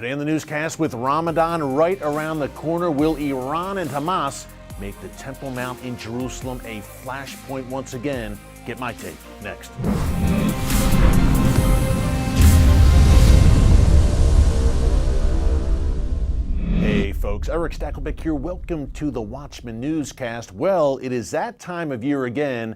Today on the newscast, with Ramadan right around the corner, will Iran and Hamas make the Temple Mount in Jerusalem a flashpoint once again? Get my take next. Hey folks, Eric Stakelbeck here. Welcome to the Watchman newscast. Well, it is that time of year again.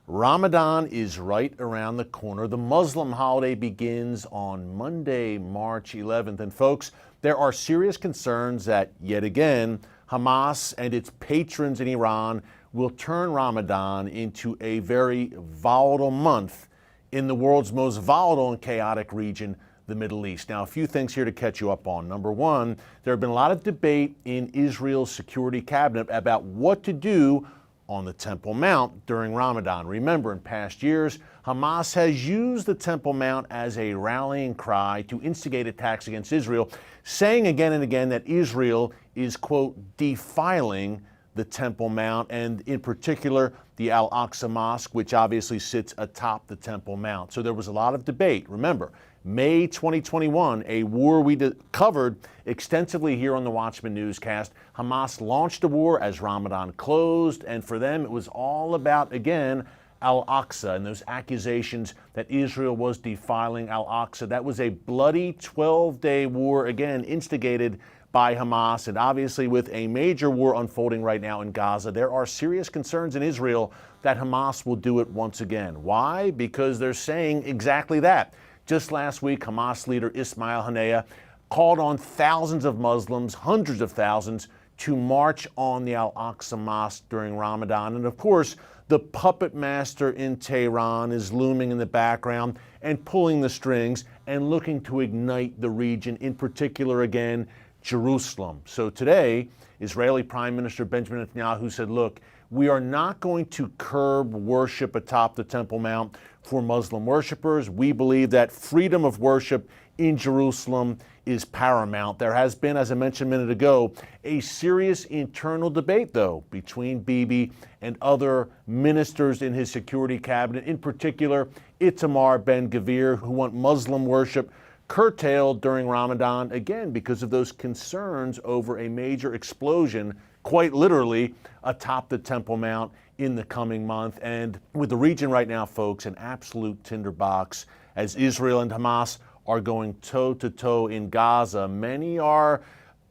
Ramadan is right around the corner. The Muslim holiday begins on Monday, March 11th. And folks, there are serious concerns that, yet again, Hamas and its patrons in Iran will turn Ramadan into a very volatile month in the world's most volatile and chaotic region, the Middle East. Now, a few things here to catch you up on. Number one, there have been a lot of debate in Israel's security cabinet about what to do on the Temple Mount during Ramadan. Remember, in past years, Hamas has used the Temple Mount as a rallying cry to instigate attacks against Israel, saying again and again that Israel is, quote, defiling the Temple Mount, and in particular, the Al-Aqsa Mosque, which obviously sits atop the Temple Mount. So there was a lot of debate. Remember, May 2021, a war we covered extensively here on the Watchman newscast. Hamas launched a war as Ramadan closed, and for them it was all about, again, Al-Aqsa and those accusations that Israel was defiling Al-Aqsa. That was a bloody 12-day war, again, instigated by Hamas, and obviously with a major war unfolding right now in Gaza, there are serious concerns in Israel that Hamas will do it once again. Why? Because they're saying exactly that. Just last week, Hamas leader Ismail Haniyeh called on thousands of Muslims, hundreds of thousands, to march on the Al-Aqsa Mosque during Ramadan. And of course, the puppet master in Tehran is looming in the background and pulling the strings and looking to ignite the region, in particular, again, Jerusalem. So today, Israeli Prime Minister Benjamin Netanyahu said, look, we are not going to curb worship atop the Temple Mount for Muslim worshipers. We believe that freedom of worship in Jerusalem is paramount. There has been, as I mentioned a minute ago, a serious internal debate, though, between Bibi and other ministers in his security cabinet, in particular, Itamar Ben-Gvir, who want Muslim worship curtailed during Ramadan, again, because of those concerns over a major explosion, quite literally, atop the Temple Mount in the coming month. And with the region right now, folks, an absolute tinderbox as Israel and Hamas are going toe-to-toe in Gaza. Many are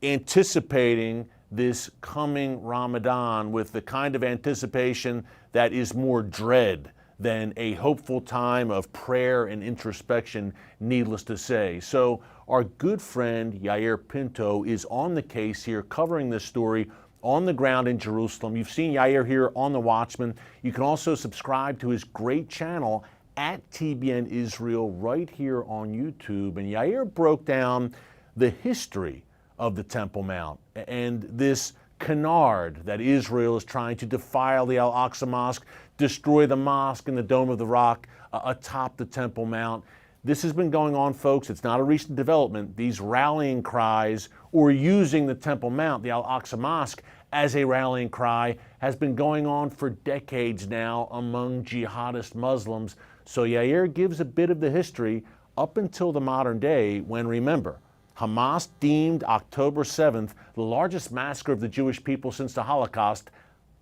anticipating this coming Ramadan with the kind of anticipation that is more dread than a hopeful time of prayer and introspection, needless to say. So our good friend Yair Pinto is on the case here, covering this story on the ground in Jerusalem. You've seen Yair here on The Watchman. You can also subscribe to his great channel at TBN Israel right here on YouTube. And Yair broke down the history of the Temple Mount and this canard that Israel is trying to defile the Al-Aqsa Mosque, destroy the mosque and the Dome of the Rock atop the Temple Mount. This has been going on, folks. It's not a recent development. These rallying cries or using the Temple Mount, the Al-Aqsa Mosque, as a rallying cry has been going on for decades now among jihadist Muslims. So Yair gives a bit of the history up until the modern day when, remember, Hamas deemed October 7th the largest massacre of the Jewish people since the Holocaust,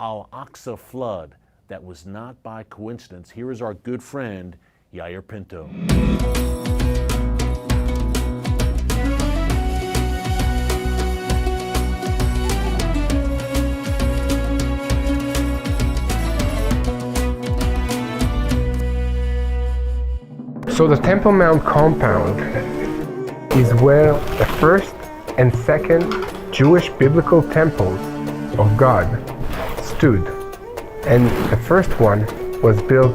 Al-Aqsa flood. That was not by coincidence. Here is our good friend, Yair Pinto. So the Temple Mount compound is where the first and second Jewish biblical temples of God stood. And the first one was built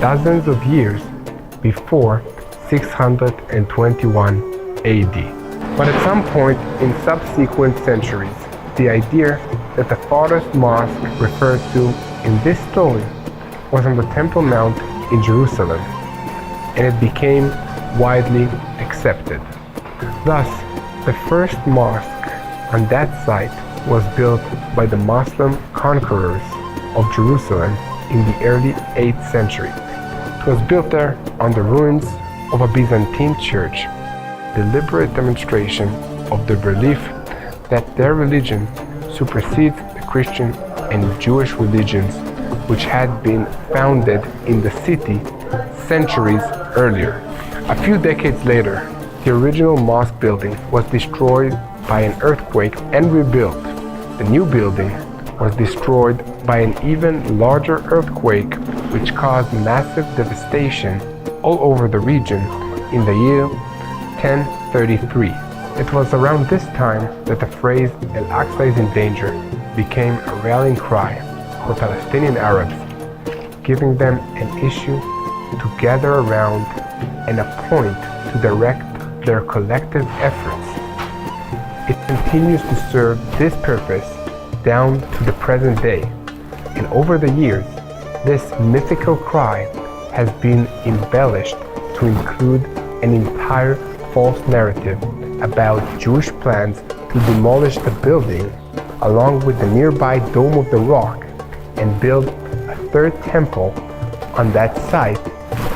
dozens of years before 621 AD. But at some point in subsequent centuries, the idea that the farthest mosque referred to in this story was on the Temple Mount in Jerusalem, and it became widely accepted. Thus, the first mosque on that site was built by the Muslim conquerors of Jerusalem in the early 8th century. It was built there on the ruins of a Byzantine church deliberate demonstration of the belief that their religion supersedes the Christian and Jewish religions which had been founded in the city centuries earlier. A few decades later, the original mosque building was destroyed by an earthquake and rebuilt. The new building was destroyed by an even larger earthquake which caused massive devastation all over the region in the year 1033. It was around this time that the phrase Al-Aqsa is in danger became a rallying cry for Palestinian Arabs, giving them an issue to gather around and a point to direct their collective efforts. It continues to serve this purpose down to the present day, and over the years, this mythical cry has been embellished to include an entire false narrative about Jewish plans to demolish the building along with the nearby Dome of the Rock and build a third temple on that site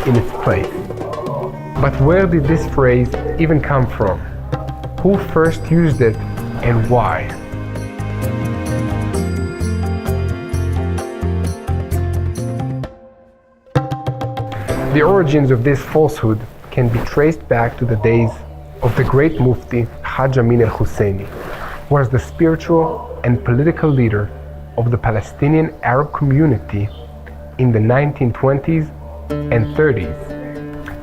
in its place. But where did this phrase even come from? Who first used it and why? The origins of this falsehood can be traced back to the days of the great Mufti Haj Amin al-Husseini, who was the spiritual and political leader of the Palestinian Arab community in the 1920s and 30s.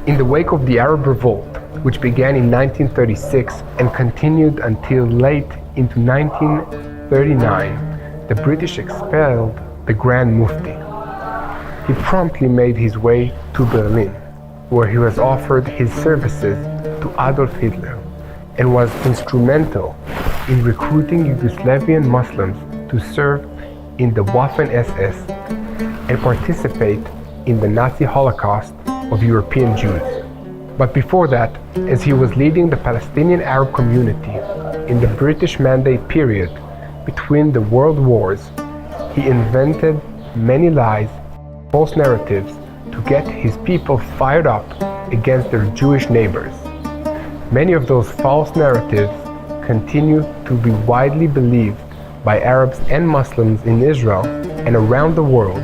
In the wake of the Arab Revolt, which began in 1936 and continued until late into 1939, the British expelled the Grand Mufti. He promptly made his way to Berlin, where he was offered his services to Adolf Hitler and was instrumental in recruiting Yugoslavian Muslims to serve in the Waffen-SS and participate in the Nazi Holocaust of European Jews. But before that, as he was leading the Palestinian Arab community in the British Mandate period between the world wars, he invented many lies, false narratives to get his people fired up against their Jewish neighbors. Many of those false narratives continue to be widely believed by Arabs and Muslims in Israel and around the world,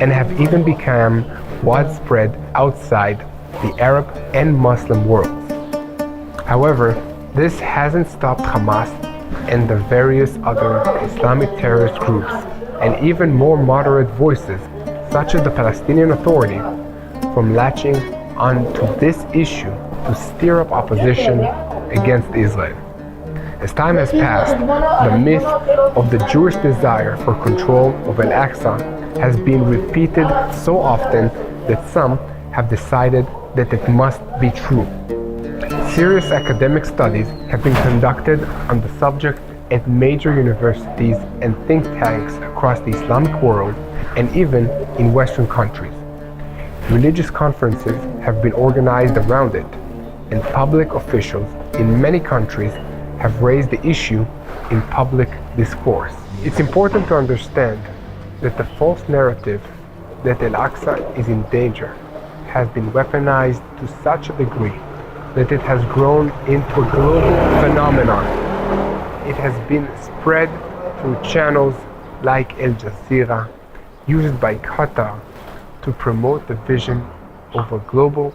and have even become widespread outside the Arab and Muslim worlds. However, this hasn't stopped Hamas and the various other Islamic terrorist groups and even more moderate voices, such as the Palestinian Authority, from latching onto this issue to stir up opposition against Israel. As time has passed, the myth of the Jewish desire for control of Al-Aqsa has been repeated so often that some have decided that it must be true. Serious academic studies have been conducted on the subject at major universities and think tanks across the Islamic world and even in Western countries. Religious conferences have been organized around it, and public officials in many countries have raised the issue in public discourse. It's important to understand that the false narrative that Al-Aqsa is in danger has been weaponized to such a degree that it has grown into a global phenomenon. It has been spread through channels like Al Jazeera, used by Qatar to promote the vision of a global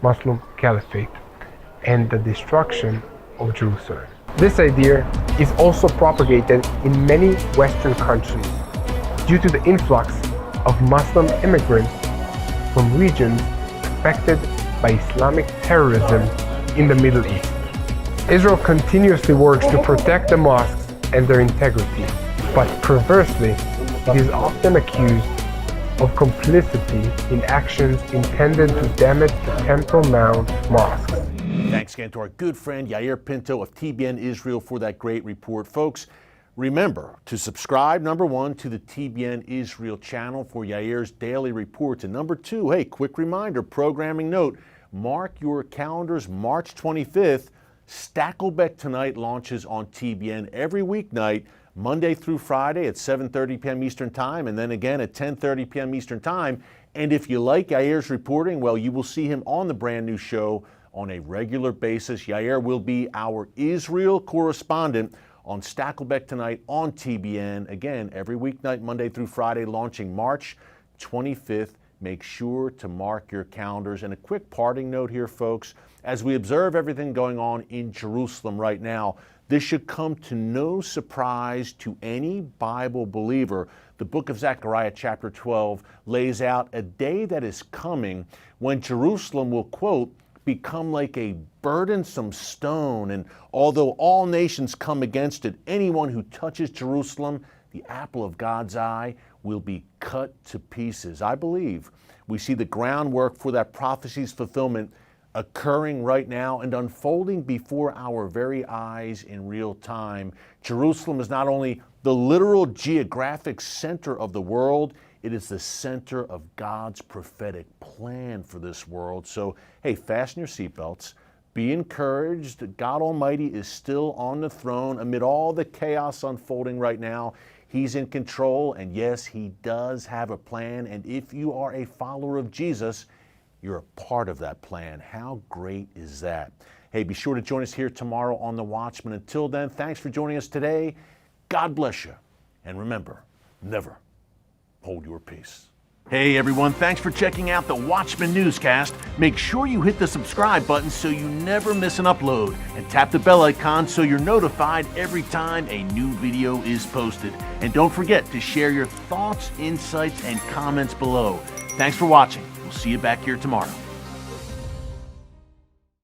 Muslim caliphate and the destruction of Jerusalem. This idea is also propagated in many Western countries due to the influx of Muslim immigrants from regions affected by Islamic terrorism in the Middle East. Israel continuously works to protect the mosques and their integrity, but perversely, it is often accused of complicity in actions intended to damage the Temple Mount mosques. Thanks again to our good friend Yair Pinto of TBN Israel for that great report. Folks, remember to subscribe, number one, to the TBN Israel channel for Yair's daily reports. And number two, hey, quick reminder, programming note, mark your calendars, March 25th, Stacklebeck Tonight launches on TBN every weeknight, Monday through Friday at 7:30 p.m. Eastern Time, and then again at 10:30 p.m. Eastern Time. And if you like Yair's reporting, well, you will see him on the brand new show on a regular basis. Yair will be our Israel correspondent on Stacklebeck Tonight on TBN. Again, every weeknight, Monday through Friday, launching March 25th. Make sure to mark your calendars. And a quick parting note here, folks. As we observe everything going on in Jerusalem right now, this should come to no surprise to any Bible believer. The book of Zechariah, chapter 12, lays out a day that is coming when Jerusalem will, quote, become like a burdensome stone. And although all nations come against it, anyone who touches Jerusalem, the apple of God's eye, will be cut to pieces. I believe we see the groundwork for that prophecy's fulfillment occurring right now and unfolding before our very eyes in real time. Jerusalem is not only the literal geographic center of the world, it is the center of God's prophetic plan for this world. So, hey, fasten your seatbelts. Be encouraged. God Almighty is still on the throne amid all the chaos unfolding right now. He's in control, and yes, He does have a plan. And if you are a follower of Jesus, you're a part of that plan. How great is that? Hey, be sure to join us here tomorrow on The Watchman. Until then, thanks for joining us today. God bless you. And remember, never hold your peace. Hey everyone, thanks for checking out the Watchman Newscast. Make sure you hit the subscribe button so you never miss an upload, and tap the bell icon so you're notified every time a new video is posted. And don't forget to share your thoughts, insights, and comments below. Thanks for watching. We'll see you back here tomorrow.